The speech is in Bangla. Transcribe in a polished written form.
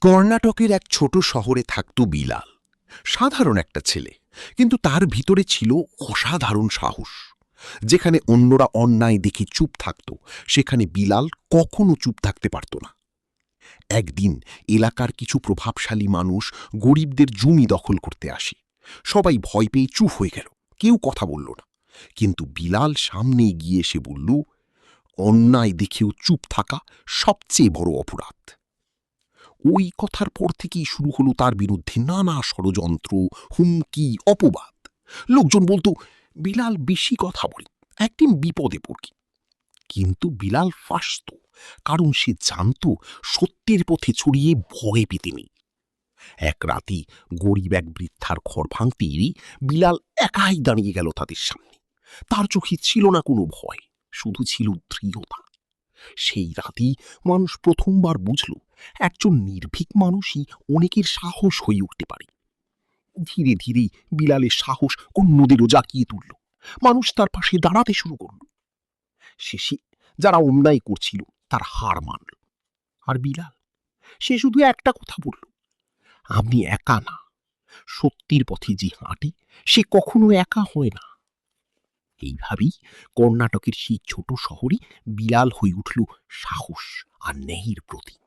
কর্ণাটকের এক ছোট শহরে থাকত বিলাল। সাধারণ একটা ছেলে, কিন্তু তার ভিতরে ছিল অসাধারণ সাহস। যেখানে অন্যরা অন্যায় দেখে চুপ থাকত, সেখানে বিলাল কখনো চুপ থাকতে পারত না। একদিন এলাকার কিছু প্রভাবশালী মানুষ গরিবদের জমি দখল করতে আসে। সবাই ভয় পেয়ে চুপ হয়ে গেল, কেউ কথা বলল না। কিন্তু বিলাল সামনে গিয়ে এসে বলল, অন্যায় দেখেও চুপ থাকা সবচেয়ে বড় অপরাধ। ওই কথার পর থেকেই শুরু হলো তার বিরুদ্ধে নানা ষড়যন্ত্র, হুমকি, অপবাদ। লোকজন বলতো বিলাল বেশি কথা বলে, একদিন বিপদে পড়ি। কিন্তু বিলাল ফাঁসত, কারণ সে জানত সত্যের পথে ছড়িয়ে ভয় পেতে নেই। এক রাতে গরিব এক বৃদ্ধার ঘর ভাঙতেই বিলাল একাই দাঁড়িয়ে গেল তাদের সামনে। তার চোখে ছিল না কোনো ভয়, শুধু ছিল দৃঢ়তা। সেই রাতেই মানুষ প্রথমবার বুঝল একজন নির্ভীক মানুষই অনেকের সাহস হয়ে উঠতে পারে। ধীরে ধীরে বিলালের সাহস অন্যদেরও জাগিয়ে তুলল। মানুষ তার পাশে দাঁড়াতে শুরু করল। শেষে যারা অন্যায় করছিল তার হার মানল। আর বিলাল, সে শুধু একটা কথা বলল, আপনি একা না। সত্যির পথে যে হাঁটে সে কখনো একা হয় না। এইভাবেই কর্ণাটকের সেই ছোট শহরে বিলাল হয়ে উঠল সাহস আর ন্যায়ের প্রতীক।